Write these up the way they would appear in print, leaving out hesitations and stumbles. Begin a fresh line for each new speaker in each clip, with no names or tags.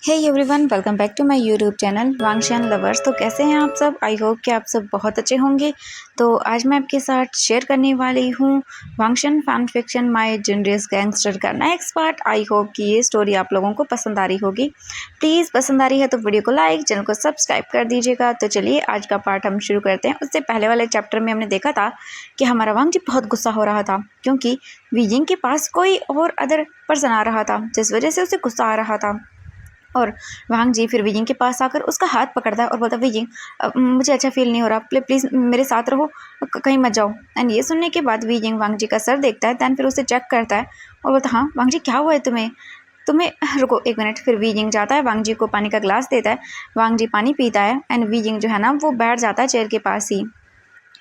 Hey everyone, welcome back to my YouTube channel Wangxian lovers. तो कैसे हैं आप सब? आई होप कि आप सब बहुत अच्छे होंगे। तो आज मैं आपके साथ शेयर करने वाली हूँ वांगशियान फैन फिक्शन माय जनरेस गैंगस्टर का नेक्स्ट पार्ट। आई होप कि ये स्टोरी आप लोगों को पसंद आ रही होगी। प्लीज़ पसंद आ रही है तो वीडियो को लाइक, चैनल को सब्सक्राइब कर दीजिएगा। तो चलिए आज का पार्ट हम शुरू करते हैं। उससे पहले वाले चैप्टर में हमने देखा था कि हमारा वांग जी बहुत गुस्सा हो रहा था क्योंकि वीजिंग के पास कोई और अदर पर्सन आ रहा था, जिस वजह से उसे गुस्सा आ रहा था। और वांग जी फिर विजिंग के पास आकर उसका हाथ पकड़ता है और बोलता है, विजिंग मुझे अच्छा फील नहीं हो रहा, प्लीज़ मेरे साथ रहो, कहीं मत जाओ। एंड ये सुनने के बाद विजिंग वांग जी का सर देखता है, दैन फिर उसे चेक करता है और बोलता है, हाँ वांग जी क्या हुआ है तुम्हें तुम्हें रुको एक मिनट। फिर विजिंग जाता है, वांग जी को पानी का ग्लास देता है, वांग जी पानी पीता है एंड विजिंग जो है ना वो बैठ जाता है चेयर के पास ही।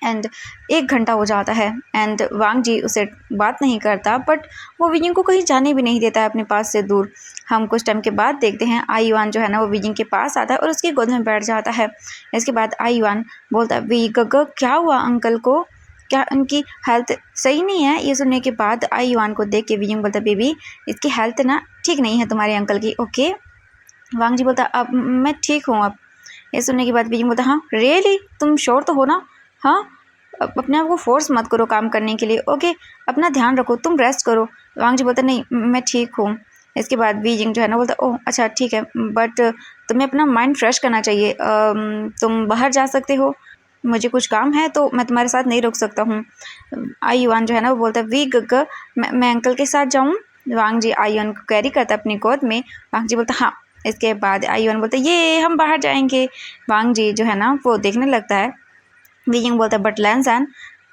एंड 1 घंटा हो जाता है एंड वांग जी उसे बात नहीं करता, बट वो विजिंग को कहीं जाने भी नहीं देता है अपने पास से दूर। हम कुछ टाइम के बाद देखते हैं आई युआन जो है ना वो विजिंग के पास आता है और उसकी गोद में बैठ जाता है। इसके बाद आई युआन बोलता है, वी गग क्या हुआ अंकल को, क्या उनकी हेल्थ सही नहीं है? ये सुनने के बाद आई युआन को देख के विजिंग बोलता है, बेबी इसकी हेल्थ ना ठीक नहीं है तुम्हारे अंकल की, ओके। वांग जी बोलता है, अब मैं ठीक हूँ अब। ये सुनने के बाद विजिंग बोलता है, हाँ रियली तुम श्योर तो हो ना? हाँ, अपने आप को फोर्स मत करो काम करने के लिए, ओके, अपना ध्यान रखो, तुम रेस्ट करो। वांग जी बोलता नहीं मैं ठीक हूँ। इसके बाद बीजिंग जो है ना बोलता, ओह अच्छा ठीक है, बट तुम्हें अपना माइंड फ्रेश करना चाहिए, तुम बाहर जा सकते हो, मुझे कुछ काम है तो मैं तुम्हारे साथ नहीं रुक सकता हूँ। आई युआन जो है ना वो बोलता है, वी गग मैं अंकल के साथ जाऊँ? वांग जी आई युआन को कैरी करता है अपनी गोद में। वांग जी बोलता हाँ। इसके बाद आई युआन बोलता है, ये हम बाहर जाएंगे। वांग जी जो है ना वो देखने लगता है। विजिंग बोलता है, बट लैंसन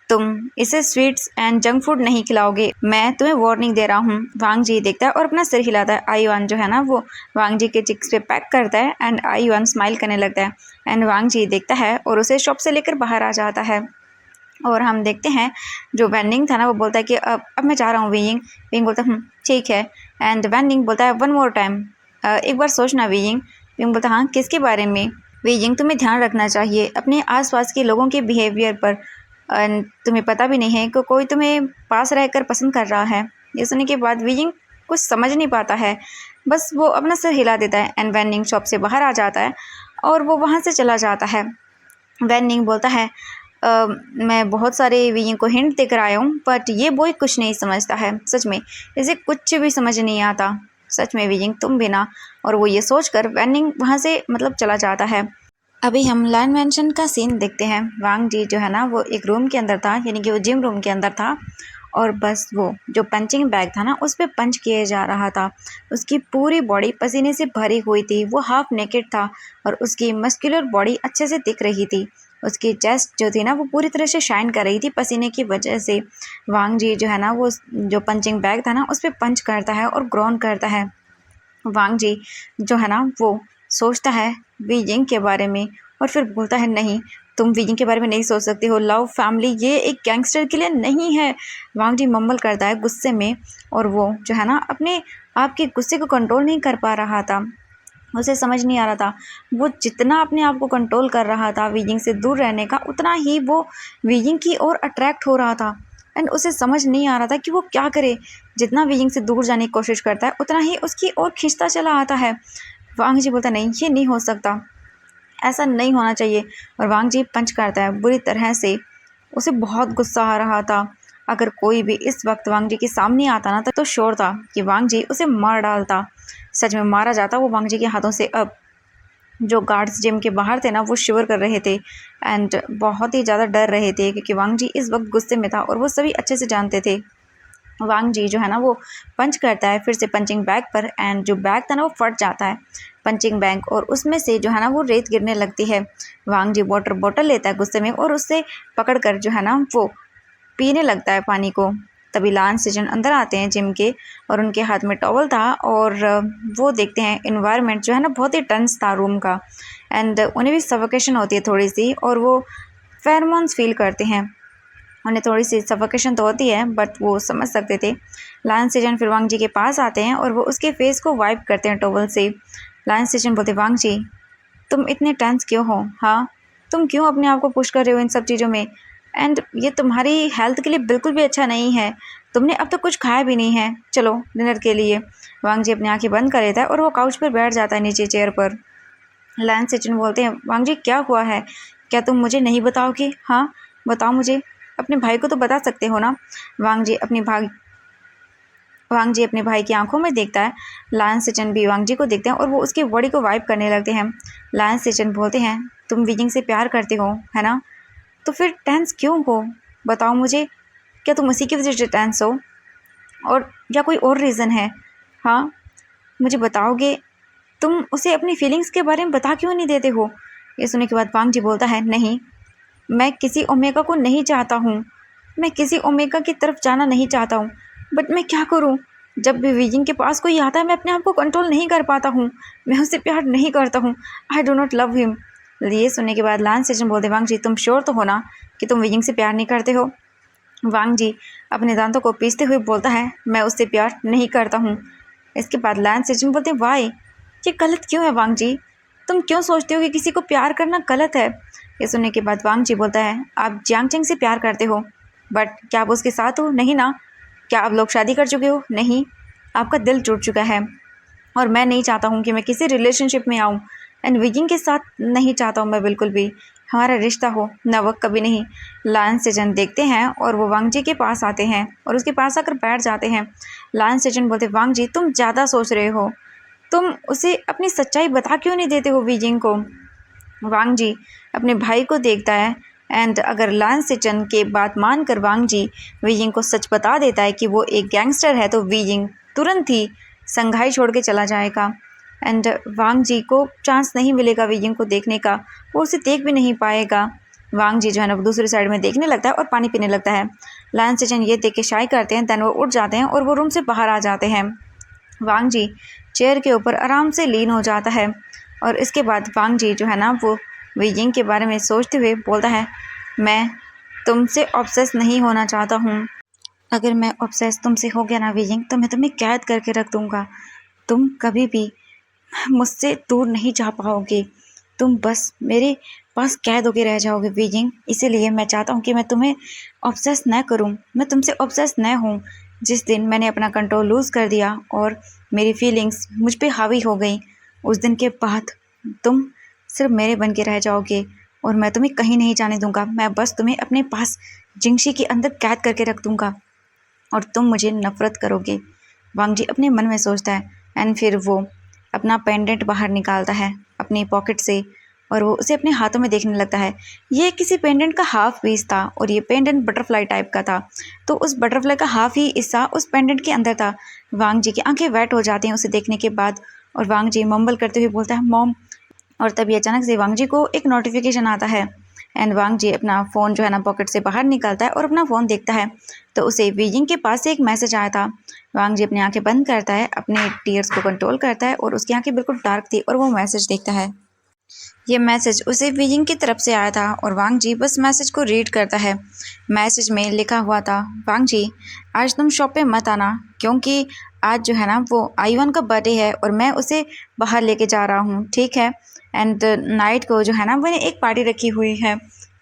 तुम इसे स्वीट्स एंड जंक फूड नहीं खिलाओगे, मैं तुम्हें वार्निंग दे रहा हूँ। वांग जी देखता है और अपना सिर हिलाता है। आई युआन जो है ना वो वांग जी के चिक्स पे पैक करता है एंड आई युआन स्माइल करने लगता है एंड वांग जी देखता है और उसे शॉप से लेकर बाहर आ जाता है। और हम देखते हैं जो वैनिंग था ना वो बोलता है कि अब मैं जा रहा हूँ विजिंग। विजिंग बोलता है ठीक है। एंड वैनिंग बोलता है, वन मोर टाइम, एक बार सोचना विजिंग। विजिंग बोलता है, हाँ किसके बारे में? बीजिंग तुम्हें ध्यान रखना चाहिए अपने आसपास के लोगों के बिहेवियर पर, एंड तुम्हें पता भी नहीं है कि कोई तुम्हें पास रहकर पसंद कर रहा है। ये सुनने के बाद बीजिंग कुछ समझ नहीं पाता है, बस वो अपना सिर हिला देता है एंड वैनिंग शॉप से बाहर आ जाता है और वो वहाँ से चला जाता है। वैनिंग बोलता है, मैं बहुत सारे बीजिंग को हिंट देकर आया हूँ, बट ये बॉय कुछ नहीं समझता है, सच में इसे कुछ भी समझ नहीं आता, सच में बीजिंग तुम भी ना। और वो ये सोचकर वैनिंग वहाँ से मतलब चला जाता है। अभी हम लैंड मेंशन का सीन देखते हैं। वांग जी जो है ना वो एक रूम के अंदर था, यानी कि वो जिम रूम के अंदर था और बस वो जो पंचिंग बैग था ना उस पर पंच किए जा रहा था। उसकी पूरी बॉडी पसीने से भरी हुई थी, वो हाफ नेकेड था और उसकी मस्कुलर बॉडी अच्छे से दिख रही थी। उसकी चेस्ट जो थी ना वो पूरी तरह से शाइन कर रही थी पसीने की वजह से। वांग जी जो है ना वो जो पंचिंग बैग था ना उस पर पंच करता है और ग्रोन करता है। वांग जी जो है ना वो सोचता है बीजिंग के बारे में और फिर बोलता है, नहीं तुम बीजिंग के बारे में नहीं सोच सकती हो, लव फैमिली ये एक गैंगस्टर के लिए नहीं है। वांग जी मम्बल करता है गुस्से में और वो जो है ना अपने आप के गुस्से को कंट्रोल नहीं कर पा रहा था। उसे समझ नहीं आ रहा था वो जितना अपने आप को कंट्रोल कर रहा था वीजिंग से दूर रहने का, उतना ही वो वीजिंग की ओर अट्रैक्ट हो रहा था एंड उसे समझ नहीं आ रहा था कि वो क्या करे। जितना वीजिंग से दूर जाने की कोशिश करता है उतना ही उसकी ओर खींचता चला आता है। वांग जी बोलता, नहीं ये नहीं हो सकता, ऐसा नहीं होना चाहिए। और वांग जी पंच करता है बुरी तरह से। उसे बहुत गुस्सा आ रहा था। अगर कोई भी इस वक्त वांग जी के सामने आता ना तो श्योर था कि वांग जी उसे मार डालता, सच में मारा जाता वो वांग जी के हाथों से। अब जो गार्ड्स जिम के बाहर थे ना वो शिवर कर रहे थे एंड बहुत ही ज़्यादा डर रहे थे क्योंकि वांग जी इस वक्त गुस्से में था और वो सभी अच्छे से जानते थे। वांग जी जो है ना वो पंच करता है फिर से पंचिंग बैग पर एंड जो बैग था ना वो फट जाता है पंचिंग बैग और उसमें से जो है ना वो रेत गिरने लगती है। वांग जी वाटर बॉटल लेता है गुस्से में और उससे पकड़कर जो है ना वो पीने लगता है पानी को। तभी लान सेजन अंदर आते हैं जिम के और उनके हाथ में टॉवल था और वो देखते हैं इन्वायरमेंट जो है ना बहुत ही टेंस था रूम का एंड उन्हें भी सफोकेशन होती है थोड़ी सी और वो फेरोमोन्स फील करते हैं। उन्हें थोड़ी सी सफोकेशन तो होती है बट वो समझ सकते थे। लायन सेजन फिर वांग जी के पास आते हैं और वो उसके फेस को वाइप करते हैं टॉवल से। लायन सेजन बोलते, वांग जी तुम इतने टेंस क्यों हो? हाँ तुम क्यों अपने आप को पुश कर रहे हो इन सब चीज़ों में? एंड ये तुम्हारी हेल्थ के लिए बिल्कुल भी अच्छा नहीं है, तुमने अब तक कुछ खाया भी नहीं है, चलो डिनर के लिए। वांग जी अपनी आंखें बंद कर लेता है और वो काउच पर बैठ जाता है नीचे चेयर पर। लैन सेचन बोलते हैं, वांग जी क्या हुआ है, क्या तुम मुझे नहीं बताओगे? हाँ बताओ मुझे, अपने भाई को तो बता सकते हो ना। वांग जी अपने भाई की आंखों में देखता है। लायन सेचन भी वांग जी को देखते हैं और वो उसकी बॉडी को वाइप करने लगते हैं। लायन सेचन बोलते हैं, तुम विजिंग से प्यार करते हो है ना, तो फिर टेंस क्यों हो, बताओ मुझे, क्या तुम उसी की वजह से टेंस हो और या कोई और रीज़न है? हाँ मुझे बताओगे, तुम उसे अपनी फीलिंग्स के बारे में बता क्यों नहीं देते हो? ये सुनने के बाद वांग जी बोलता है, नहीं मैं किसी ओमेगा को नहीं चाहता हूँ, मैं किसी ओमेगा की तरफ जाना नहीं चाहता हूँ, बट मैं क्या करूँ, जब भी वीजिंग के पास कोई आता है मैं अपने आप को कंट्रोल नहीं कर पाता हूँ, मैं उससे प्यार नहीं करता हूँ, I do not love him. ये सुनने के बाद लान सेजन बोलते, वांग जी तुम श्योर तो हो ना कि तुम वीजिंग से प्यार नहीं करते हो? वांग जी अपने दांतों को पीसते हुए बोलता है, मैं उससे प्यार नहीं करता हूँ। इसके बाद लान सेजन बोलते, वाई ये गलत क्यों है वांग जी, तुम क्यों सोचते हो कि किसी को प्यार करना गलत है? ये सुनने के बाद वांग जी बोलता है, आप जियांग चेंग से प्यार करते हो, बट क्या आप उसके साथ हो? नहीं ना। क्या आप लोग शादी कर चुके हो? नहीं। आपका दिल टूट चुका है और मैं नहीं चाहता हूँ कि मैं किसी रिलेशनशिप में आऊँ, एंड विजिंग के साथ नहीं चाहता हूँ मैं बिल्कुल भी, हमारा रिश्ता हो न वो कभी नहीं। लायन सेजन देखते हैं और वो वांग जी के पास आते हैं और उसके पास आकर बैठ जाते हैं। लायन सेजन बोलते, वांग जी तुम ज़्यादा सोच रहे हो, तुम उसे अपनी सच्चाई बता क्यों नहीं देते हो विजिंग को? वांग जी अपने भाई को देखता है एंड अगर लान सेचन के बात मानकर वांग जी वीजिंग को सच बता देता है कि वो एक गैंगस्टर है, तो वीजिंग तुरंत ही संघाई छोड़ के चला जाएगा एंड वांग जी को चांस नहीं मिलेगा वीजिंग को देखने का, वो उसे देख भी नहीं पाएगा। वांग जी जो है ना वो दूसरी साइड में देखने लगता है और पानी पीने लगता है। लान सेचन ये देख के शाई करते हैं, दैन वो उठ जाते हैं और वो रूम से बाहर आ जाते हैं। वांग जी चेयर के ऊपर आराम से लीन हो जाता है और इसके बाद वांग जी जो है ना वो वीजिंग के बारे में सोचते हुए बोलता है, मैं तुमसे ऑब्सेस नहीं होना चाहता हूँ, अगर मैं ऑब्सेस तुमसे हो गया ना वीजिंग, तो मैं तुम्हें कैद करके रख दूँगा, तुम कभी भी मुझसे दूर नहीं जा पाओगे, तुम बस मेरे पास कैद होके रह जाओगे वीजिंग। इसीलिए मैं चाहता हूँ कि मैं तुम्हें ऑब्सेस न करूँ, मैं तुमसे ऑब्सेस न हूँ। जिस दिन मैंने अपना कंट्रोल लूज़ कर दिया और मेरी फीलिंग्स मुझ पे हावी हो गई, उस दिन के बाद तुम सिर्फ मेरे बन के रह जाओगे और मैं तुम्हें कहीं नहीं जाने दूंगा, मैं बस तुम्हें अपने पास जिंगशी के अंदर कैद करके रख दूंगा और तुम मुझे नफ़रत करोगे। वांग जी अपने मन में सोचता है एंड फिर वो अपना पेंडेंट बाहर निकालता है अपनी पॉकेट से और वो उसे अपने हाथों में देखने लगता है। ये किसी पेंडेंट का हाफ पीस था और ये पेंडेंट बटरफ्लाई टाइप का था, तो उस बटरफ्लाई का हाफ ही हिस्सा उस पेंडेंट के अंदर था। वांग जी की आंखें वेट हो जाती हैं उसे देखने के बाद और वांग जी मम्बल करते हुए बोलता है, मॉम। और तभी अचानक से वांग जी को एक नोटिफिकेशन आता है एंड वांग जी अपना फ़ोन जो है ना पॉकेट से बाहर निकालता है और अपना फ़ोन देखता है, तो उसे वीजिंग के पास से एक मैसेज आया था। वांग जी अपनी आंखें बंद करता है, अपने टीयर्स को कंट्रोल करता है और उसकी आंखें बिल्कुल डार्क थी और वो मैसेज देखता है। ये मैसेज उसे वीजिंग की तरफ से आया था और वांग जी बस मैसेज को रीड करता है। मैसेज में लिखा हुआ था, वांग जी आज तुम शॉप पे मत आना क्योंकि आज जो है ना वो आईवान का बर्थडे है और मैं उसे बाहर लेके जा रहा हूँ, ठीक है? एंड नाइट को जो है ना मैंने एक पार्टी रखी हुई है,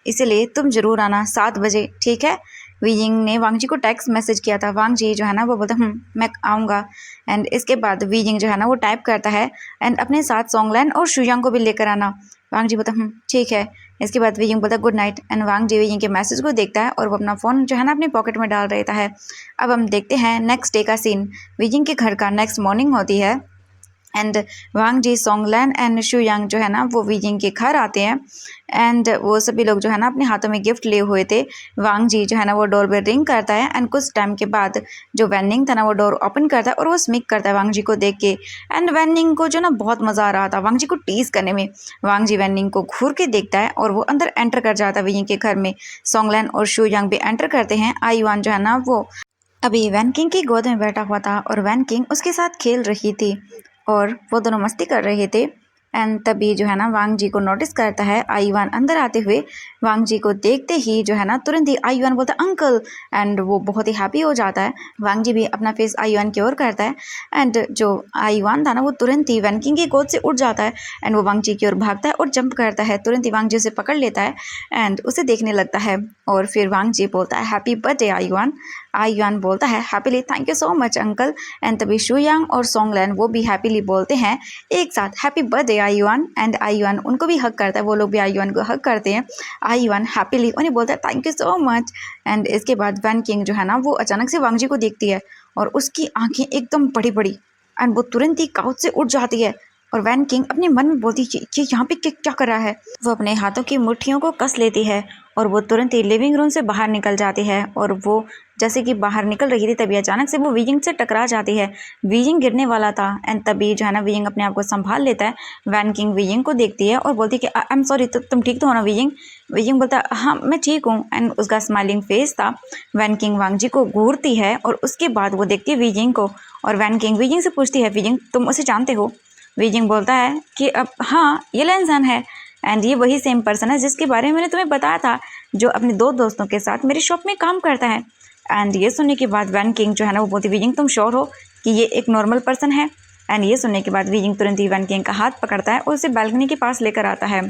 इसलिए तुम ज़रूर आना 7 बजे, ठीक है? वीजिंग ने वांग जी को टेक्स्ट मैसेज किया था। वांग जी जो है ना वो बोलता मैं आऊँगा एंड इसके बाद वीजिंग जो है ना वो टाइप करता है एंड अपने साथ सोंगलैन और शुयांग को भी लेकर आना। वांग जी बोलता ठीक है। इसके बाद वीजिंग बोलता good night and Wang ji Weijing के मैसेज को देखता है और वो अपना फ़ोन जो है ना अपनी पॉकेट में डाल रहता है। अब हम देखते हैं नेक्स्ट डे का सीन। वीजिंग के घर का नेक्स्ट मॉर्निंग होती है एंड वांग जी सोंगलैन एंड शुयांग जो है ना वो वीजिंग के घर आते हैं एंड वो सभी लोग जो है ना अपने हाथों में गिफ्ट लिए हुए थे। वांग जी जो है ना वो डोर बेल रिंग करता है एंड कुछ टाइम के बाद जो वैनिंग था ना वो डोर ओपन करता है और वो स्मिक करता है वांग जी को देख के एंड वैनिंग को जो ना बहुत मज़ा आ रहा था वांग जी को टीज करने में। वांग जी वैनिंग को घूर के देखता है और वो अंदर एंटर कर जाता है वीजिंग के घर में। सोंगलैन और शुयांग भी एंटर करते हैं। आईवान जो है ना वो अभी वैन किंग की गोद में बैठा हुआ था और वैन किंग उसके साथ खेल रही थी और वो दोनों मस्ती कर रहे थे। एंड तभी जो है ना वांग जी को नोटिस करता है आईवान अंदर आते हुए। वांग जी को देखते ही जो है ना तुरंत ही आईवान बोलता है अंकल, एंड वो बहुत ही हैप्पी हो जाता है। वांग जी भी अपना फेस आईवान की ओर करता है एंड जो आईवान था ना वो तुरंत ही वैन किंग की गोद से उठ जाता है एंड वो वांग जी की ओर भागता है और जंप करता है। तुरंत ही वांग जी उसे पकड़ लेता है एंड उसे देखने लगता है और फिर वांग जी बोलता है हैप्पी बर्थडे आईवान। आईवान बोलता है happily thank you so much uncle. And तभी शुयांग और सोंगलैन वो भी हैप्पीली बोलते हैं एक साथ हैप्पी बर्थडे आईवान। एंड आईवान उनको भी हक करता है, वो लोग भी आईवान को हक करते हैं। आईवान हैप्पीली उन्हें बोलता है thank you so much. And इसके बाद वैन किंग जो है ना वो अचानक से वांग जी को देखती है और उसकी आंखें एकदम बड़ी बड़ी एंड वो तुरंत ही काउच से उठ जाती है। और वैन किंग अपने मन में बोलती है कि यहाँ पे क्या कर रहा है। वो अपने हाथों की मुट्ठियों को कस लेती है और वो तुरंत ही लिविंग रूम से बाहर निकल जाती है। और वो जैसे कि बाहर निकल रही थी तभी अचानक से वो वीजिंग से टकरा जाती है। वीजिंग गिरने वाला था एंड तभी जो है ना वीजिंग अपने आप को संभाल लेता है। वैन किंग वीजिंग को देखती है और बोलती है कि आई एम सॉरी, तुम ठीक तो हो ना वीजिंग। वीजिंग बोलता है हाँ मैं ठीक हूँ एंड उसका स्माइलिंग फेस था। वैन किंग वांग जी को घूरती है और उसके बाद वो देखती है वीजिंग को और वैन किंग वीजिंग से पूछती है वीजिंग तुम उसे जानते हो। वीजिंग बोलता है कि अब हाँ ये लैनसान है एंड ये वही सेम पर्सन है जिसके बारे में मैंने तुम्हें बताया था, जो अपने दो दोस्तों के साथ मेरी शॉप में काम करता है। एंड ये सुनने के बाद वैन किंग जो है ना वो बोलती वीजिंग तुम श्योर हो कि ये एक नॉर्मल पर्सन है। एंड ये सुनने के बाद वीजिंग तुरंत ही वैन किंग का हाथ पकड़ता है और उसे बालकनी के पास लेकर आता है।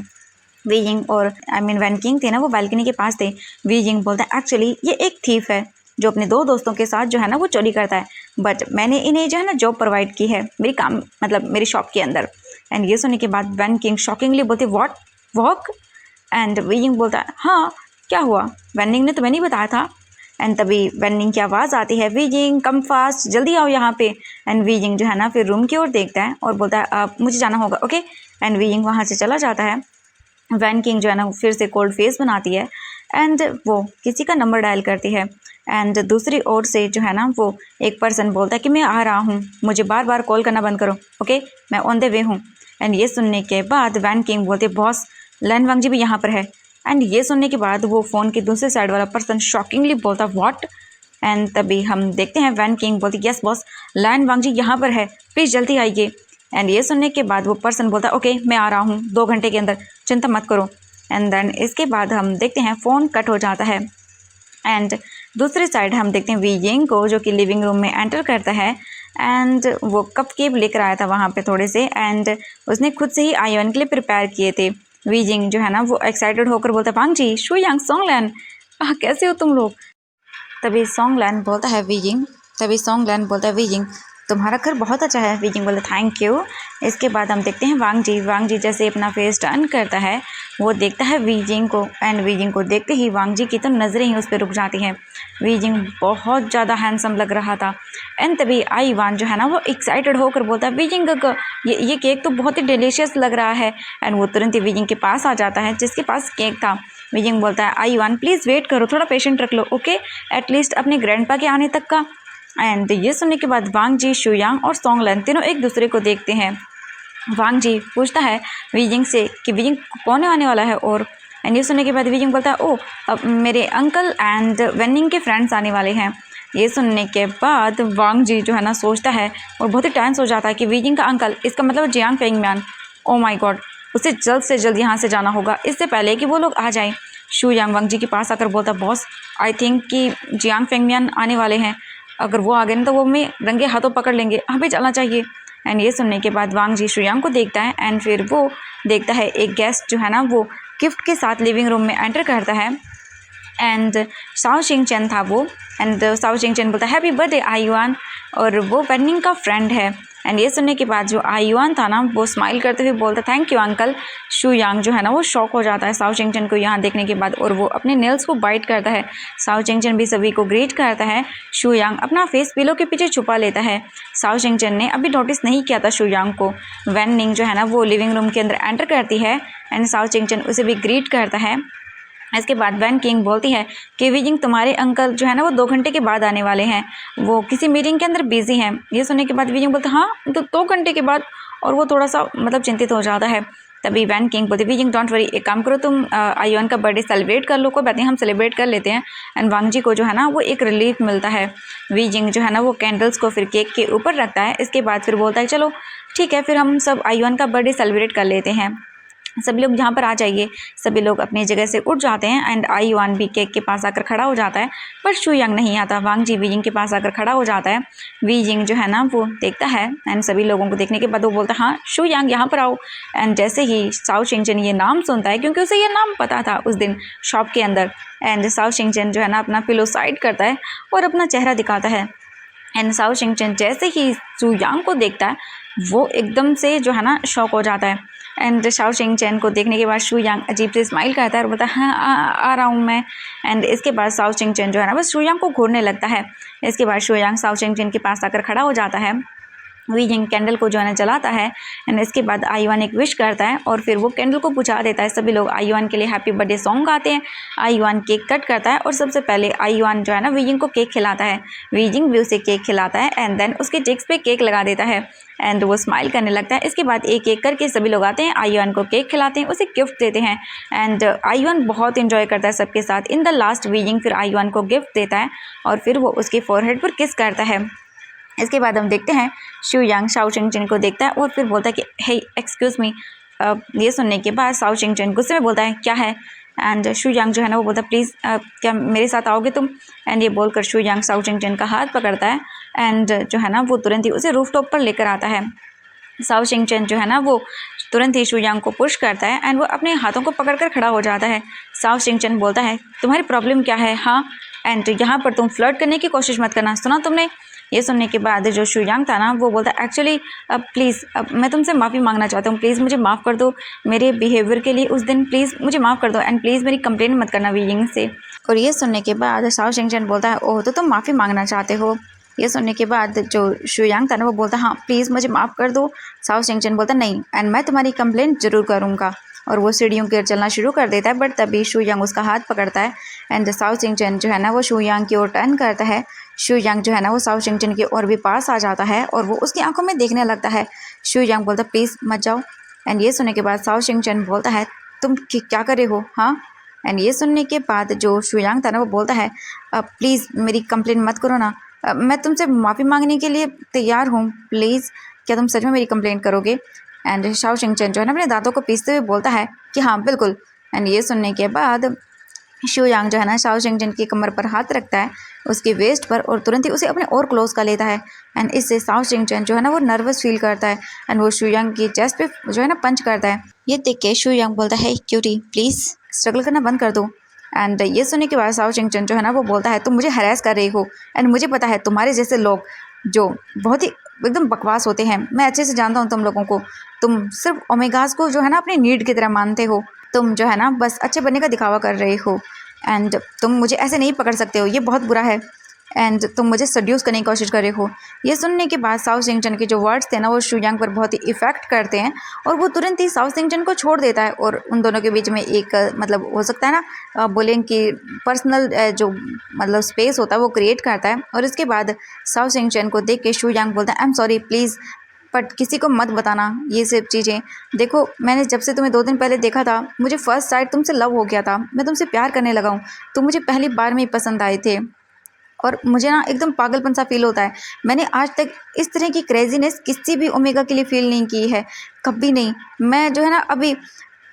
वीजिंग और वैन किंग थे ना वो बालकनी के पास थे। वीजिंग बोलता है एक्चुअली ये एक थीफ है जो अपने दो दोस्तों के साथ जो है ना वो चोरी करता है, बट मैंने इन्हें जो है ना जॉब प्रोवाइड की है मेरी काम मतलब मेरी शॉप के अंदर। एंड ये सुनने के बाद वैन किंग शॉकिंगली बोलते व्हाट वॉक। एंड वीजिंग बोलता है हाँ क्या हुआ, वैनिंग ने तुम्हें नहीं बताया था। एंड तभी वैनिंग की आवाज़ आती है वीजिंग कम फास्ट जल्दी आओ यहाँ पे। एंड वीजिंग जो है ना फिर रूम की ओर देखता है और बोलता है मुझे जाना होगा ओके। एंड वीजिंग वहाँ से चला जाता है। वैन किंग जो है ना फिर से कोल्ड फेस बनाती है एंड वो किसी का नंबर डायल करती है। एंड दूसरी ओर से जो है ना वो एक पर्सन बोलता है कि मैं आ रहा हूँ, मुझे बार बार कॉल करना बंद करो ओके, मैं ऑन द वे हूँ। एंड ये सुनने के बाद वैन किंग बोलते बॉस लैन वांग जी भी यहाँ पर है। एंड ये सुनने के बाद वो फ़ोन के दूसरे साइड वाला पर्सन शॉकिंगली बोलता व्हाट। एंड तभी हम देखते हैं वैन किंग बोलती यस बॉस लैन वांग जी यहाँ पर है, प्लीज़ जल्दी आइए। एंड ये सुनने के बाद वो पर्सन बोलता है ओके मैं आ रहा हूँ 2 घंटे के अंदर, चिंता मत करो। एंड देन इसके बाद हम देखते हैं फ़ोन कट हो जाता है। एंड दूसरी साइड हम देखते हैं वीजिंग को जो कि लिविंग रूम में एंटर करता है एंड वो कप केक लेकर आया था वहाँ पे थोड़े से एंड उसने खुद से ही आईवान के लिए प्रिपेयर किए थे। वीजिंग जो है ना वो एक्साइटेड होकर बोलता है वांग जी शुयांग सोंगलैन कैसे हो तुम लोग। तभी सोंगलैन बोलता है वीजिंग तुम्हारा घर बहुत अच्छा है। वीजिंग बोलता थैंक यू। इसके बाद हम देखते हैं वांग जी जैसे अपना फेस टर्न करता है वो देखता है वीजिंग को एंड वीजिंग को देखते ही वांग जी की तो नज़रें ही उस पर रुक जाती हैं। वीजिंग बहुत ज़्यादा हैंडसम लग रहा था। एंड तभी आईवान जो है ना वो एक्साइटेड होकर बोलता है वीजिंग ये केक तो बहुत ही डिलीशियस लग रहा है। एंड वो तुरंत ही वीजिंग के पास आ जाता है जिसके पास केक था। वीजिंग बोलता है आईवान प्लीज़ वेट करो, थोड़ा पेशेंट रख लो ओके, एटलीस्ट अपने ग्रैंडपा के आने तक का। एंड ये सुनने के बाद वांग जी शुयांग और सोंगलैन तीनों एक दूसरे को देखते हैं। वांग जी पूछता है वीजिंग से कि वीजिंग कौन आने वाला है। और एंड ये सुनने के बाद वीजिंग बोलता है ओ अब मेरे अंकल एंड वेनिंग के फ्रेंड्स आने वाले हैं। ये सुनने के बाद वांग जी जो है ना सोचता है और बहुत ही टेंस हो जाता है कि वीजिंग का अंकल इसका मतलब जियांग फेंगम्यान, ओ माय गॉड उसे जल्द से जल्द यहाँ से जाना होगा इससे पहले कि वो लोग आ जाएं। शुयांग वांग जी के पास आकर बोलता बॉस आई थिंक कि जियांग फेंगम्यान आने वाले हैं, अगर वो आ गए ना तो वो हमें रंगे हाथों पकड़ लेंगे, हमें चलना चाहिए। एंड ये सुनने के बाद वांग जी शुयांग को देखता है एंड फिर वो देखता है एक गेस्ट जो है ना वो गिफ्ट के साथ लिविंग रूम में एंटर करता है एंड साओ शिंग चेन था वो। एंड साओ शिंग चेन बोलता है हैप्पी बर्थडे आईवान, और वो वेनिंग का फ्रेंड है। एंड ये सुनने के बाद जो आईवान था ना वो स्माइल करते हुए बोलता थैंक यू अंकल। शुयांग जो है ना वो शॉक हो जाता है साओ चिंगचन को यहाँ देखने के बाद और वो अपने नेल्स को बाइट करता है। साओ चिंगचन भी सभी को ग्रीट करता है। शुयांग अपना फेस पिलो के पीछे छुपा लेता है। साओ चिंगचन ने अभी नोटिस नहीं किया था शुयांग को। वैन निंग जो है ना वो लिविंग रूम के अंदर एंटर करती है एंड साओ चिंगचन उसे भी ग्रीट करता है। इसके बाद वैन किंग बोलती है कि वीजिंग तुम्हारे अंकल जो है ना वो 2 घंटे के बाद आने वाले हैं, वो किसी मीटिंग के अंदर बिजी हैं। ये सुनने के बाद वीजिंग बोलता है हाँ तो 2 घंटे के बाद, और वो थोड़ा सा मतलब चिंतित हो जाता है। तभी वैन किंग बोलते वी जिंग डोंट वरी, एक काम करो तुम आयुआन का बर्थडे सेलिब्रेट कर लो, कोई बात नहीं हम सेलिब्रेट कर लेते हैं। एंड वांग जी को जो है ना वो एक रिलीफ मिलता है। वी जिंग जो है ना वो कैंडल्स को फिर केक के ऊपर रखता है। इसके बाद फिर बोलता है चलो ठीक है फिर हम सब आयुआन का बर्थडे सेलिब्रेट कर लेते हैं, सभी लोग यहाँ पर आ जाइए। सभी लोग अपनी जगह से उठ जाते हैं एंड आयुआन भी केक के पास आकर खड़ा हो जाता है, पर शू यांग नहीं आता। वांग जी वी जिंग के पास आकर खड़ा हो जाता है। वी जिंग जो है ना वो देखता है एंड सभी लोगों को देखने के बाद वो बोलता है हाँ शू यांग यहाँ पर आओ। एंड जैसे ही साओ शिंगचन ये नाम सुनता है, क्योंकि उसे ये नाम पता था उस दिन शॉप के अंदर, एंड साओ शिंगचन जो है ना अपना पिलो साइड करता है और अपना चेहरा दिखाता है। एंड साओ शिंगचन जैसे ही शू यांग को देखता है वो एकदम से जो है ना शॉक हो जाता है। एंड साओ शिंगचन को देखने के बाद शू यांग अजीब से स्माइल करता है और बोलता है हाँ आ रहा हूँ मैं। एंड इसके बाद साओ शिंगचन जो है ना बस शू यांग को घूरने लगता है। इसके बाद शू यांग साओ शिंगचन के पास आकर खड़ा हो जाता है। वी जिंग कैंडल को जो है ना जलाता है एंड इसके बाद आयुआन एक विश करता है और फिर वो कैंडल को बुझा देता है। सभी लोग आयुआन के लिए हैप्पी बर्थडे सॉन्ग गाते हैं। आयुआन केक कट करता है और सबसे पहले आयुआन जो है ना वी जिंग को केक खिलाता है। वी जिंग भी उसे केक खिलाता है एंड देन उसके चिक्स पे केक लगा देता है एंड वो स्माइल करने लगता है। इसके बाद एक एक करके सभी लोग आते हैं, आयुआन को केक खिलाते हैं, उसे गिफ्ट देते हैं एंड आयुआन बहुत इंजॉय करता है सबके साथ। इन द लास्ट वी जिंग फिर आयुआन को गिफ्ट देता है और फिर वो उसके फोरहेड पर किस करता है। इसके बाद हम देखते हैं शू यांग साओ शिंगचन को देखता है और फिर बोलता है कि हे एक्सक्यूज़ मी। ये सुनने के बाद साओ शिंगचन गुस्से में बोलता है क्या है। एंड शू यांग जो है ना वो बोलता है प्लीज़ क्या मेरे साथ आओगे तुम। एंड ये बोलकर शू यांग साओ शिंगचन का हाथ पकड़ता है एंड जो है ना वो तुरंत ही उसे रूफटॉप पर लेकर आता है। साओ शिंगचन जो है ना वो तुरंत ही शू यांग को पुश करता है एंड वो अपने हाथों को पकड़कर खड़ा हो जाता है। साओ शिंगचन बोलता है तुम्हारी प्रॉब्लम क्या है हाँ, एंड यहाँ पर तुम फ्लर्ट करने की कोशिश मत करना, सुना तुमने। ये सुनने के बाद जो शू यांग था ना वो बोलता है एक्चुअली प्लीज़ मैं तुमसे माफ़ी मांगना चाहता हूँ, प्लीज़ मुझे माफ़ कर दो मेरे बिहेवियर के लिए उस दिन, प्लीज़ मुझे माफ़ कर दो एंड प्लीज़ मेरी कंप्लेंट मत करना वी जिंग से। और ये सुनने के बाद साओ शिंगचन बोलता है ओह तो तुम माफ़ी मांगना चाहते हो। ये सुनने के बाद जो शू यांग था ना वो बोलता हाँ प्लीज़ मुझे माफ़ कर दो। साओ शिंगचन बोलता नहीं एंड मैं तुम्हारी कंप्लेंट ज़रूर करूँगा और वो सीढ़ियों की ओर चलना शुरू कर देता है। बट तभी शू यांग उसका हाथ पकड़ता है एंड साओ शिंगचन जो है ना वो शू यांग की ओर टर्न करता है। शू यांग जो है ना वो साओ शिंगचन की ओर भी पास आ जाता है और वो उसकी आंखों में देखने लगता है। शू यांग बोलता प्लीज़ मत जाओ। एंड ये सुनने के बाद साओ शिंगचन बोलता है तुम क्या कर रहे हो हाँ। एंड ये सुनने के बाद जो शू यांग था ना वो बोलता है प्लीज़ मेरी कंप्लेंट मत करो ना, मैं तुमसे माफ़ी मांगने के लिए तैयार हूँ, प्लीज़ क्या तुम सच में मेरी कंप्लेंट करोगे। एंड साओ शिंगचन जो है ना अपने दांतों को पीसते हुए बोलता है कि हाँ बिल्कुल। एंड ये सुनने के बाद शू यांग जो है ना साओ शिंगचन की कमर पर हाथ रखता है उसके वेस्ट पर और तुरंत ही उसे अपने और क्लोज कर लेता है। एंड इससे साओ शिंगचन जो है ना वो नर्वस फील करता है एंड वो शू यांग की चेस्ट पे जो है ना पंच करता है। ये देख के शू यांग बोलता है क्यूटी प्लीज़ स्ट्रगल करना बंद कर दो। एंड ये सुनने के बाद साओ शिंगचन जो है ना वो बोलता है तुम मुझे हरास कर रही हो एंड मुझे पता है तुम्हारे जैसे लोग जो बहुत ही एकदम बकवास होते हैं, मैं अच्छे से जानता हूँ तुम लोगों को, तुम सिर्फ ओमेगास को जो है ना अपनी नीड की तरह मानते हो, तुम जो है ना बस अच्छे बनने का दिखावा कर रहे हो एंड तुम मुझे ऐसे नहीं पकड़ सकते हो, ये बहुत बुरा है एंड तुम मुझे सड्यूस करने की कोशिश कर रहे हो। ये सुनने के बाद साओ शिंगचन के जो वर्ड्स थे ना वो शू यांग पर बहुत ही इफेक्ट करते हैं और वो तुरंत ही साओ शिंगचन को छोड़ देता है और उन दोनों के बीच में एक मतलब हो सकता है ना बोलें कि पर्सनल जो मतलब स्पेस होता है वो क्रिएट करता है। और इसके बाद साओ शिंगचन को देख के शू यांग बोलता है I am sorry please but किसी को मत बताना ये सब चीज़ें। देखो मैंने जब से तुम्हें 2 दिन पहले देखा था मुझे फर्स्ट साइड तुमसे लव हो गया था, मैं तुमसे प्यार करने लगा हूँ, तुम मुझे पहली बार में ही पसंद आए थे और मुझे ना एकदम पागलपन सा फील होता है। मैंने आज तक इस तरह की क्रेजीनेस किसी भी ओमेगा के लिए फील नहीं की है, कभी नहीं। मैं जो है ना अभी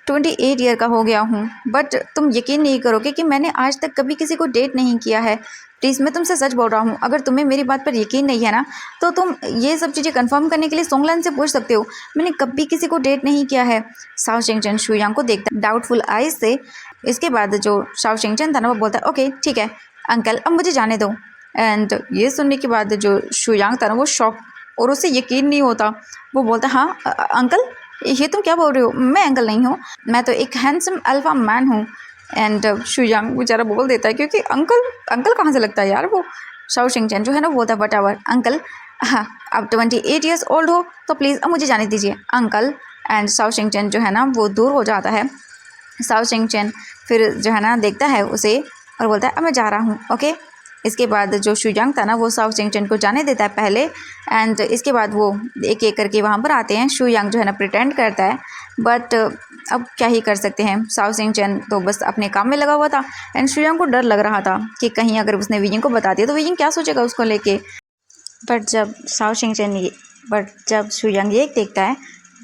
28 ईयर का हो गया हूँ बट तुम यकीन नहीं करोगे कि मैंने आज तक कभी किसी को डेट नहीं किया है। प्लीज़ मैं तुमसे सच बोल रहा हूँ, अगर तुम्हें मेरी बात पर यकीन नहीं है ना तो तुम ये सब चीज़ें कंफर्म करने के लिए सोंगलान से पूछ सकते हो, मैंने कभी किसी को डेट नहीं किया है। साओ शिंगचन शू यांग को देखता डाउटफुल आइज से। इसके बाद जो साओ शिंगचन था ना वो बोलता है ओके ठीक है अंकल अब मुझे जाने दो। एंड ये सुनने के बाद जो शू यांग था ना वो शॉक और उसे यकीन नहीं होता, वो बोलता हाँ अंकल ये तुम क्या बोल रहे हो, मैं अंकल नहीं हूँ, मैं तो एक हैंडसम अल्फा मैन हूँ। एंड शू यांग बेचारा बोल देता है क्योंकि अंकल अंकल कहाँ से लगता है यार वो। साओ शिंगचन जो है ना वो बोलता है वट एवर अंकल, हाँ अब 28 ईयर्स ओल्ड हो तो प्लीज़ अब मुझे जाने दीजिए अंकल। एंड साओ शिंगचन जो है ना वो दूर हो जाता है। साओ शिंगचन फिर जो है ना देखता है उसे और बोलता है अब मैं जा रहा हूँ ओके। इसके बाद जो शुयांग था ना वो साओ चिंगचन को जाने देता है पहले, एंड इसके बाद वो एक एक करके वहाँ पर आते हैं। शुयांग जो है ना प्रिटेंड करता है, बट अब क्या ही कर सकते हैं। साओ चिंगचन तो बस अपने काम में लगा हुआ था, एंड शुयांग को डर लग रहा था कि कहीं अगर उसने वीजिंग को बता दिया तो वीजिंग क्या सोचेगा उसको लेके। बट जब साओ चिंगचन ये बट जब शुयांग ये देखता है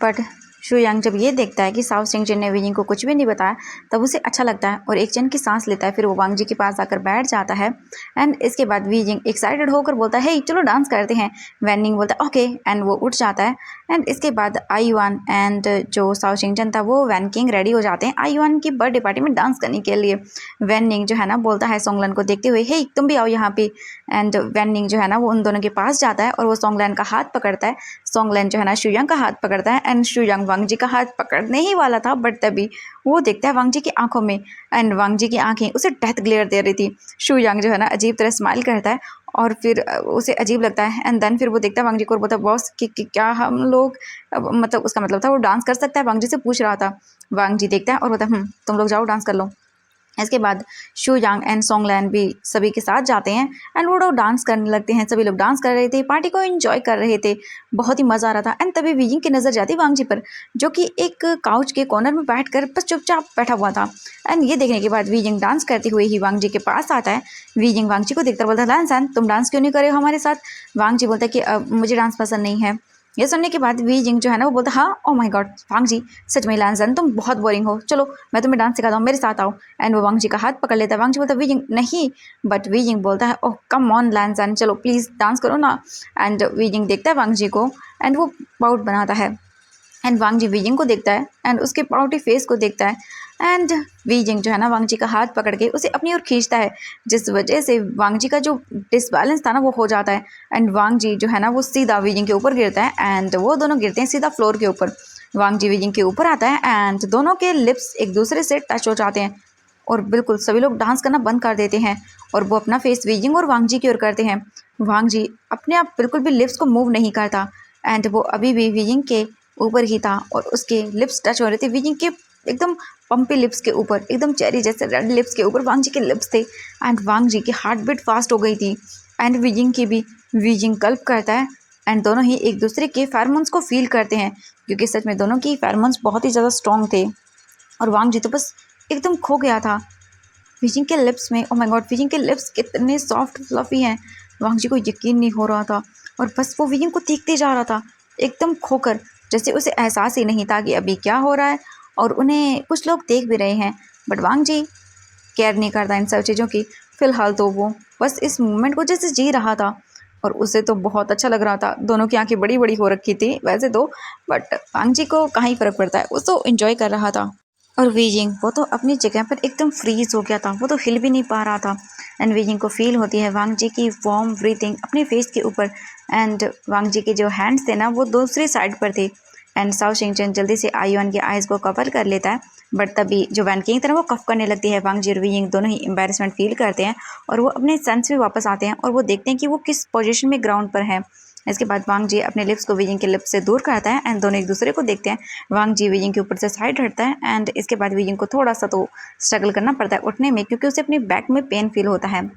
बट शुयांग जब ये देखता है कि साओ चिंगचन ने वीजिंग को कुछ भी नहीं बताया, तब उसे अच्छा लगता है और एक चैन की सांस लेता है। फिर वो वांग जी के पास आकर बैठ जाता है, एंड इसके बाद वीजिंग एक्साइटेड होकर बोलता है, हे चलो डांस करते हैं। वैन निंग बोलता है ओके, एंड वो उठ जाता है। एंड इसके बाद आई युआन एंड जो साओ चिंगचन था वो वैन किंग रेडी हो जाते हैं आई युआन की बर्थडे पार्टी में डांस करने के लिए। वैन निंग जो है ना बोलता है सोंगलन को देखते हुए, हे तुम भी आओ यहाँ पे। एंड वैन निंग जो है ना वो उन दोनों के पास जाता है और वो सोंगलन का हाथ पकड़ता है। सोंगलन जो है ना शुयांग का हाथ पकड़ता है, एंड शुयांग वांग जी का हाथ पकड़ने ही वाला था, बट तभी वो देखता है वांग जी की आंखों में, एंड वांग जी की आंखें उसे डेथ ग्लेयर दे रही थी। शुयांग जो है ना अजीब तरह स्माइल करता है और फिर उसे अजीब लगता है, एंड देन फिर वो देखता है वांग जी को और बोलता है बॉस कि क्या हम लोग मतलब उसका मतलब था वो डांस कर सकता है, वांग जी से पूछ रहा था। वांग जी देखता है और बोलता है तुम लोग जाओ डांस कर लो। इसके बाद शुयांग एंड सोंगलैन भी सभी के साथ जाते हैं, एंड वो लोग डांस करने लगते हैं। सभी लोग डांस कर रहे थे, पार्टी को एंजॉय कर रहे थे, बहुत ही मज़ा आ रहा था। एंड तभी वीजिंग की नज़र जाती वांग जी पर, जो कि एक काउच के कॉर्नर में बैठकर बस चुपचाप बैठा हुआ था। एंड ये देखने के बाद वीजिंग डांस करते हुए ही वांग जी के पास आता है। वीजिंग वांग जी को देखकर बोलता है लैन तुम डांस क्यों नहीं कर रहे हो हमारे साथ। वांग जी बोलता है कि मुझे डांस पसंद नहीं है। ये सुनने के बाद वी जिंग जो है ना वो बोलता है हाँ ओ माय गॉड वांग जी सच में लैंसन तुम बहुत बोरिंग हो, चलो मैं तुम्हें डांस सिखाता हूँ, मेरे साथ आओ। एंड वो वांग जी का हाथ पकड़ लेता है। वांग जी बोलता है वी जिंग नहीं, बट वी जिंग बोलता है ओह कम ऑन लैंसन चलो प्लीज़ डांस करो ना। एंड वी जिंग देखता है वांग जी को, एंड वो पाउट बनाता है। एंड वांग जी वीजिंग को देखता है एंड उसके पाउटी फेस को देखता है, एंड वीजिंग जो है ना वांग जी का हाथ पकड़ के उसे अपनी ओर खींचता है, जिस वजह से वांग जी का जो डिसबैलेंस था ना वो हो जाता है। एंड वांग जी जो है ना वो सीधा वीजिंग के ऊपर गिरता है, एंड वो दोनों गिरते हैं सीधा फ्लोर के ऊपर। वांग जी वीजिंग के ऊपर आता है, एंड दोनों के लिप्स एक दूसरे से टच हो जाते हैं, और बिल्कुल सभी लोग डांस करना बंद कर देते हैं, और वो अपना फेस वीजिंग और वांग जी की ओर करते हैं। वांग जी अपने आप बिल्कुल भी लिप्स को मूव नहीं करता, एंड वो अभी भी वीजिंग के ऊपर ही था, और उसके लिप्स टच हो रहे थे वीजिंग के एकदम पम्पी लिप्स के ऊपर, एकदम चेरी जैसे रेड लिप्स के ऊपर वांग जी के लिप्स थे। एंड वांग जी की हार्ट बीट फास्ट हो गई थी, एंड वीजिंग की भी। वीजिंग गल्प करता है, एंड दोनों ही एक दूसरे के फेरोमोन्स को फील करते हैं, क्योंकि सच में दोनों की फेरोमोन्स बहुत ही ज़्यादा स्ट्रॉन्ग थे। और वांग जी तो बस एकदम खो गया था वीजिंग के लिप्स में। ओ माय गॉड वीजिंग के लिप्स कितने सॉफ्ट फ्लफी हैं, वांग जी को यकीन नहीं हो रहा था, और बस वो वीजिंग को देखते जा रहा था एकदम खोकर, जैसे उसे एहसास ही नहीं था कि अभी क्या हो रहा है, और उन्हें कुछ लोग देख भी रहे हैं, बट वांग जी केयर नहीं करता इन सब चीज़ों की। फ़िलहाल तो वो बस इस मोमेंट को जैसे जी रहा था, और उसे तो बहुत अच्छा लग रहा था। दोनों की आंखें बड़ी बड़ी हो रखी थी वैसे तो, बट वांग जी को कहाँ ही फ़र्क पड़ता है, वो तो इन्जॉय कर रहा था। और वीजिंग वो तो अपनी जगह पर एकदम फ्रीज हो गया था, वो तो हिल भी नहीं पा रहा था। एंड वीजिंग को फील होती है वांग जी की वार्म ब्रीथिंग अपने फेस के ऊपर, एंड वांग जी के जो हैंड्स थे ना वो दूसरी साइड पर थे। एंड साओ शिंगचन जल्दी से आयुआन के आइज़ को कवर कर लेता है, बट तभी जो वैन किंग था ना वो कफ करने लगती है। वांग जी और वीजिंग दोनों ही एम्बेरसमेंट फील करते हैं, और वो अपने सेंस में वापस आते हैं, और वो देखते हैं कि वो किस पोजीशन में ग्राउंड पर है। इसके बाद वांग जी अपने लिप्स को वीजिंग के लिप्स से दूर करता है, एंड दोनों एक दूसरे को देखते हैं। वांग जी वीजिंग के ऊपर से साइड हटता है, एंड इसके बाद वीजिंग को थोड़ा सा तो स्ट्रगल करना पड़ता है उठने में, क्योंकि उसे अपनी बैक में पेन फील होता है।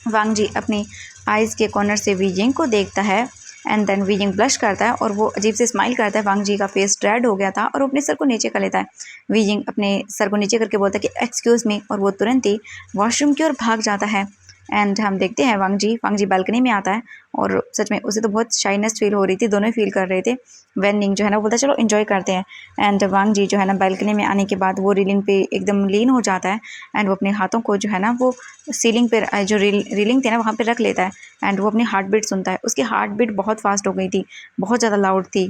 वांग जी अपनी आइज़ के कॉर्नर से वीजिंग को देखता है, एंड देन वीजिंग ब्लश करता है, और वो अजीब से स्माइल करता है। वांग जी का फेस रेड हो गया था, और वो अपने सर को नीचे कर लेता है। वीजिंग अपने सर को नीचे करके बोलता है कि एक्सक्यूज़ मी, और वो तुरंत ही वॉशरूम की ओर भाग जाता है। एंड हम देखते हैं वांग जी बालकनी में आता है, और सच में उसे तो बहुत शाइनेस फील हो रही थी, दोनों ही फील कर रहे थे। वैन निंग जो है ना वो बोलता है चलो एंजॉय करते हैं। एंड वांग जी जो है ना बालकनी में आने के बाद वो रीलिंग पे एकदम लीन हो जाता है, एंड वो अपने हाथों को जो है ना वो सीलिंग पर जो रीलिंग थी ना वहाँ पे रख लेता है, एंड वो अपनी हार्ट बीट सुनता है। उसकी हार्ट बीट बहुत फास्ट हो गई थी, बहुत ज़्यादा लाउड थी।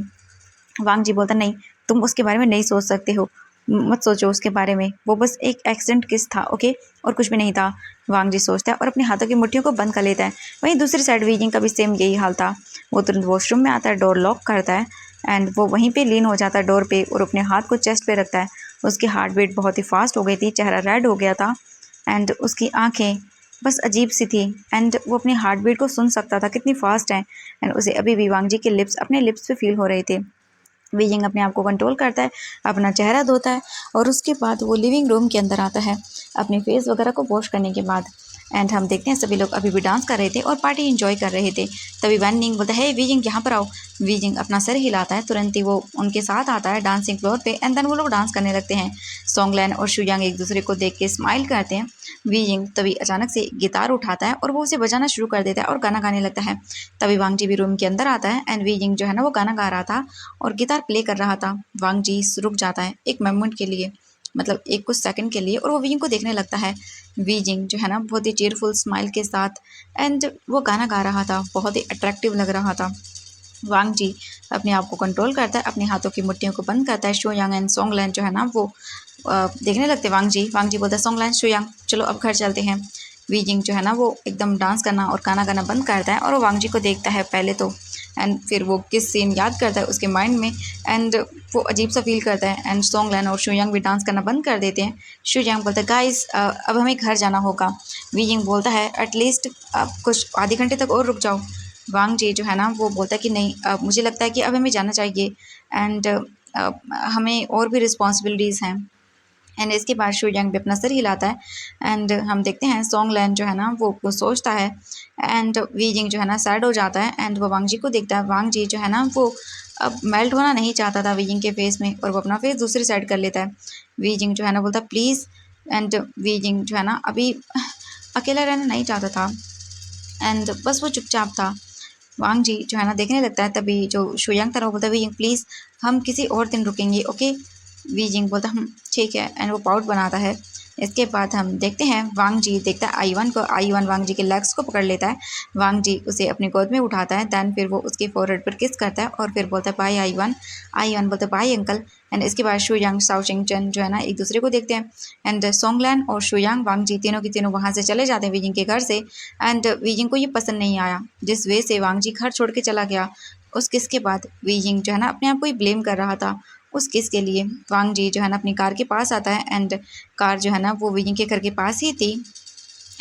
वांग जी बोलता नहीं, तुम उसके बारे में नहीं सोच सकते हो, मत सोचो उसके बारे में, वो बस एक एक्सीडेंट किस था ओके, और कुछ भी नहीं था। वांग जी सोचता है और अपने हाथों की मुट्ठियों को बंद कर लेता है। वहीं दूसरी साइड वीजिंग का भी सेम यही हाल था। वो तुरंत वॉशरूम में आता है, डोर लॉक करता है, एंड वो वहीं पे लीन हो जाता है डोर पे, और अपने हाथ को चेस्ट पे रखता है। उसकी हार्ट बीट बहुत ही फास्ट हो गई थी, चेहरा रेड हो गया था, एंड उसकी आंखें बस अजीब सी थी, एंड वो अपनी हार्ट बीट को सुन सकता था कितनी फास्ट है, एंड उसे अभी भी वांग जी के लिप्स अपने लिप्स पे फील हो रहे थे। वीजिंग अपने आप को कंट्रोल करता है, अपना चेहरा धोता है, और उसके बाद वो लिविंग रूम के अंदर आता है अपने फेस वगैरह को वॉश करने के बाद। एंड हम देखते हैं सभी लोग अभी भी डांस कर रहे थे और पार्टी एंजॉय कर रहे थे। तभी वैन निंग बोलता है, वीजिंग यहाँ पर आओ। वीजिंग अपना सर हिलाता है, तुरंत ही वो उनके साथ आता है डांसिंग फ्लोर पे एंड देन वो लोग डांस करने लगते हैं। सोंगलैन और शुयांग एक दूसरे को देख के स्माइल करते हैं। वीजिंग तभी अचानक से गिटार उठाता है और वो उसे बजाना शुरू कर देता है और गाना गाने लगता है। तभी वांग जी भी रूम के अंदर आता है एंड वीजिंग जो है ना वो गाना गा रहा था और गिटार प्ले कर रहा था। वांग जी रुक जाता है एक मोमेंट के लिए, मतलब एक कुछ सेकंड के लिए, और वो वीजिंग को देखने लगता है। वीजिंग जो है ना बहुत ही चीयरफुल स्माइल के साथ एंड वो गाना गा रहा था, बहुत ही अट्रैक्टिव लग रहा था। वांग जी अपने आप को कंट्रोल करता है, अपने हाथों की मुट्ठियों को बंद करता है। शुयांग एंड सोंगलैन जो है ना वो देखने लगते वांग जी बोलता है, सोंगलैन शुयांग चलो अब घर चलते हैं। वीजिंग जो है ना वो एकदम डांस करना और गाना गाना बंद करता है और वो वांग जी को देखता है पहले तो, एंड फिर वो किस सीन याद करता है उसके माइंड में एंड वो अजीब सा फील करता है। एंड सोंगलैन और शुयांग भी डांस करना बंद कर देते हैं। शुयांग बोलता है, गाइस अब हमें घर जाना होगा। वीजिंग बोलता है, एटलीस्ट कुछ आधे घंटे तक और रुक जाओ। वांग जी जो है ना वो बोलता है कि नहीं, मुझे लगता है कि अब हमें जाना चाहिए एंड हमें और भी रिस्पॉन्सिबिलिटीज़ हैं। एंड इसके बाद शुयांग भी अपना सर हिलाता है एंड हम देखते हैं सोंगलैन जो है ना वो सोचता है एंड वीजिंग जो है ना सैड हो जाता है एंड वो वांग जी को देखता है। वांग जी जो है ना वो अब मेल्ट होना नहीं चाहता था वीजिंग के फेस में और वो अपना फेस दूसरी साइड कर लेता है। वीजिंग जो है ना बोलता है प्लीज़, एंड वीजिंग जो है ना अभी अकेला रहना नहीं चाहता था एंड बस वो चुपचाप था। वांग जी जो है ना देखने लगता है, तभी जो शुयांग था वो बोलता है, वीजिंग प्लीज़ हम किसी और दिन रुकेंगे ओके। वीजिंग बोलता है ठीक है एंड वो पाउट बनाता है। इसके बाद हम देखते हैं वांग जी देखता है आईवन को। आईवन वांग जी के लेग्स को पकड़ लेता है। वांग जी उसे अपनी गोद में उठाता है, दैन फिर वो उसके फोरहेड पर किस करता है और फिर बोलता है बाय आईवन। आईवन बोलता है बाय अंकल। एंड इसके बाद शुयांग साओ चिंगचन जो है ना एक दूसरे को देखते हैं एंड सोंगलैन और शुयांग वांग जी तीनों की तीनों वहाँ से चले जाते हैं वीजिंग के घर से। एंड वीजिंग को ये पसंद नहीं आया जिस वे से वांग जी घर छोड़ के चला गया। उस किस के बाद वीजिंग जो है ना अपने आप को ही ब्लेम कर रहा था उस किस के लिए। वांग जी जो है ना अपनी कार के पास आता है एंड कार जो है ना वो वीजिंग के घर के पास ही थी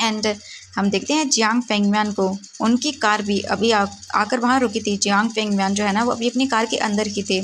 एंड हम देखते हैं जियांग फेंगम्यान को, उनकी कार भी अभी आकर वहाँ रुकी थी। जियांग फेंगम्यान जो है ना वो अभी अपनी कार के अंदर ही थे।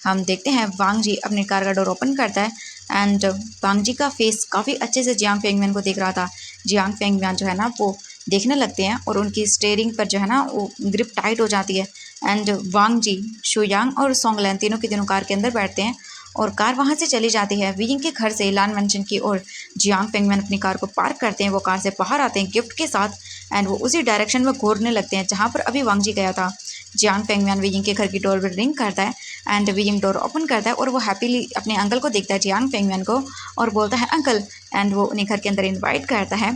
हम देखते हैं वांग जी अपने कार का डोर ओपन करता है एंड वांग जी का फेस काफ़ी अच्छे से जियांग फेंगम्यान को देख रहा था। जियांग फेंगम्यान जो है ना वो देखने लगते हैं और उनकी स्टीयरिंग पर जो है ना वो ग्रिप टाइट हो जाती है एंड वांग जी शुयांग और सोंगलैन तीनों के तीनों कार के अंदर बैठते हैं और कार वहाँ से चली जाती है वीजिंग के घर से लान मेंशन की ओर। जियांग फेंगम्यान अपनी कार को पार्क करते हैं, वो कार से बाहर आते हैं गिफ्ट के साथ एंड वो उसी डायरेक्शन में घूरने लगते हैं जहाँ पर अभी वांग जी गया था। जियांग फेंगम्यान वीजिंग के घर की डोर पर रिंग करता है एंड वीजिंग डोर ओपन करता है और वो हैप्पीली अपने अंकल को देखता है जियांग फेंगम्यान को और बोलता है अंकल, एंड वो उन्हें घर के अंदर इन्वाइट करता है।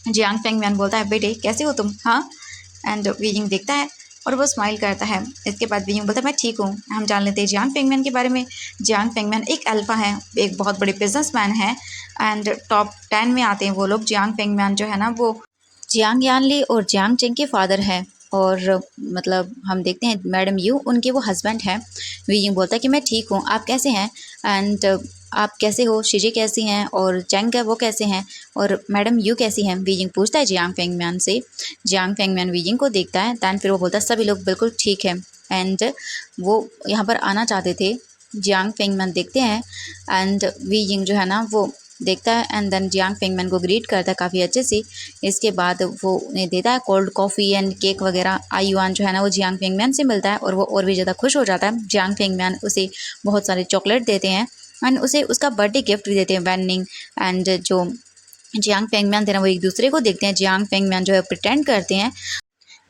जियांग फेंगम्यान बोलता है बेटे कैसे हो तुम, हाँ। एंड वीजिंग देखता है और वो स्माइल करता है। इसके बाद वीजिंग बोलता है मैं ठीक हूँ। हम जान लेते हैं जियांग फेंगम्यान के बारे में। जियांग फेंगम्यान एक अल्फा है, एक बहुत बड़े बिजनेसमैन है एंड टॉप 10 में आते हैं वो लोग। जियांग फेंगम्यान जो है ना वो जियांग यानली और जियांग चेंग के फादर हैं और मतलब हम देखते हैं मैडम यू उनके वो हस्बैंड हैं। वीजिंग बोलता है कि मैं ठीक हूँ, आप कैसे हैं एंड आप कैसे हो, शीजी कैसी हैं और चेंग है वो कैसे हैं और मैडम यू कैसी हैं, वीजिंग पूछता है जियांग फेंगम्यान से। जियांग फेंगम्यान वीजिंग को देखता है, दैन फिर वो बोलता है सभी लोग बिल्कुल ठीक है एंड वो यहाँ पर आना चाहते थे। जियांग फेंगम्यान देखते हैं एंड वीजिंग जो है ना वो देखता है एंड देन जियांग फेंगम्यान को ग्रीट करता है काफ़ी अच्छे से। इसके बाद वो उन्हें देता है कोल्ड कॉफ़ी एंड केक वगैरह। आयुआन जो है ना वो जियांग फेंगम्यान से मिलता है और वो और भी ज़्यादा खुश हो जाता है। जियांग फेंगम्यान उसे बहुत सारे चॉकलेट देते हैं एंड उसे उसका बर्थडे गिफ्ट भी देते हैं वैनिंग एंड जो जियांग फेंगम्यान थे ना वो एक दूसरे को देखते हैं। जियांग फेंगम्यान जो है प्रिटेंड करते हैं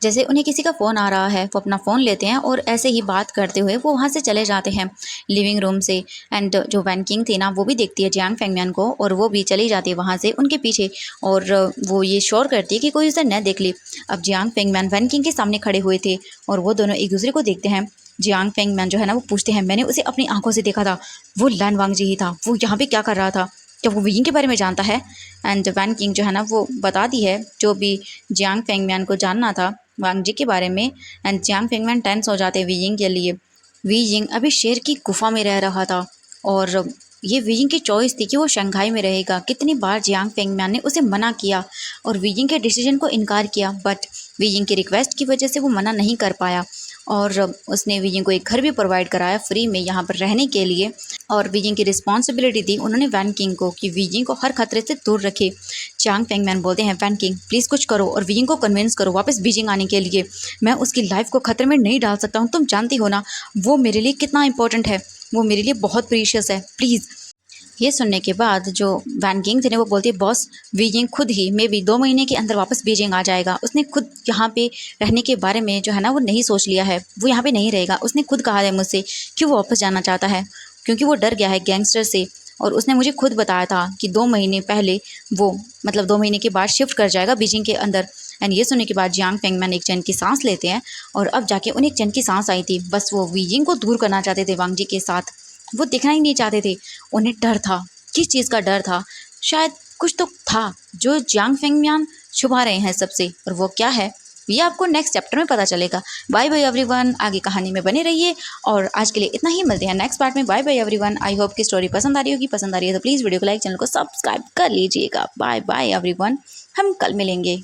जैसे उन्हें किसी का फ़ोन आ रहा है, वो अपना फ़ोन लेते हैं और ऐसे ही बात करते हुए वो वहाँ से चले जाते हैं लिविंग रूम से। एंड जो वैन किंग थी ना वो भी देखती है जियांग फेंगम्यान को और वो भी चली जाती है वहाँ से उनके पीछे और वो ये श्योर करती है कि कोई उसे न देख ले। अब जियांग फेंगम्यान वैन किंग के सामने खड़े हुए थे और वो दोनों एक दूसरे को देखते हैं। जियांग फेंगम्यान जो है ना वो पूछते हैं मैंने उसे अपनी आंखों से देखा था, वो लैन वांग जी ही था, वो यहाँ पे क्या कर रहा था, क्या वो वीजिंग के बारे में जानता है। एंड वैन किंग जो है ना वो बताती है जो भी जियांग फेंगम्यान को जानना था वांग जी के बारे में। एंड जियांग फेंगम्यान टेंस हो जाते हैं वीजिंग के लिए। वीजिंग अभी शेर की गुफा में रह रहा था और ये वीजिंग की चॉइस थी कि वो शंघाई में रहेगा। कितनी बार जियांग फेंगम्यान ने उसे मना किया और वीजिंग के डिसीजन को इनकार किया बट वीजिंग की रिक्वेस्ट की वजह से वो मना नहीं कर पाया और उसने वीजिंग को एक घर भी प्रोवाइड कराया फ्री में यहाँ पर रहने के लिए। और वीजिंग की रिस्पॉन्सिबिलिटी दी उन्होंने वैन किंग को कि वीजिंग को हर खतरे से दूर रखे। चांग फेंगमैन बोलते हैं वैन किंग प्लीज़ कुछ करो और वीजिंग को कन्विंस करो वापस बीजिंग आने के लिए। मैं उसकी लाइफ को खतरे में नहीं डाल सकता हूँ, तुम जानती हो ना वो मेरे लिए कितना इंपॉर्टेंट है, वो मेरे लिए बहुत प्रीशियस है, प्लीज़। ये सुनने के बाद जो वैन किंग थे वो बोलती है बॉस बीजिंग खुद ही मे बी 2 महीने के अंदर वापस बीजिंग आ जाएगा। उसने खुद यहाँ पे रहने के बारे में जो है ना वो नहीं सोच लिया है, वो यहाँ पे नहीं रहेगा। उसने खुद कहा है मुझसे कि वो वापस जाना चाहता है क्योंकि वो डर गया है गैंगस्टर से। और उसने मुझे खुद बताया था कि 2 महीने पहले वो मतलब 2 महीने के बाद शिफ्ट कर जाएगा बीजिंग के अंदर। एंड ये सुनने के बाद जियांग फेंगमैन एक चैन की सांस लेते हैं और अब जाके उन्हें एक चैन की सांस आई थी। बस वो बीजिंग को दूर करना चाहते थे वांग जी के साथ, वो देखना ही नहीं चाहते थे। उन्हें डर था, किस चीज़ का डर था, शायद कुछ तो था जो जियांग फेंगमैन छुपा रहे हैं सबसे, और वो क्या है ये आपको नेक्स्ट चैप्टर में पता चलेगा। बाय बाय एवरीवन, आगे कहानी में बने रहिए और आज के लिए इतना ही, मिलते हैं नेक्स्ट पार्ट में। Bye bye everyone, I hope कि स्टोरी पसंद आ रही होगी, पसंद आ रही है तो प्लीज़ वीडियो को लाइक, चैनल को सब्सक्राइब कर लीजिएगा। बाय बाय एवरीवन, हम कल मिलेंगे।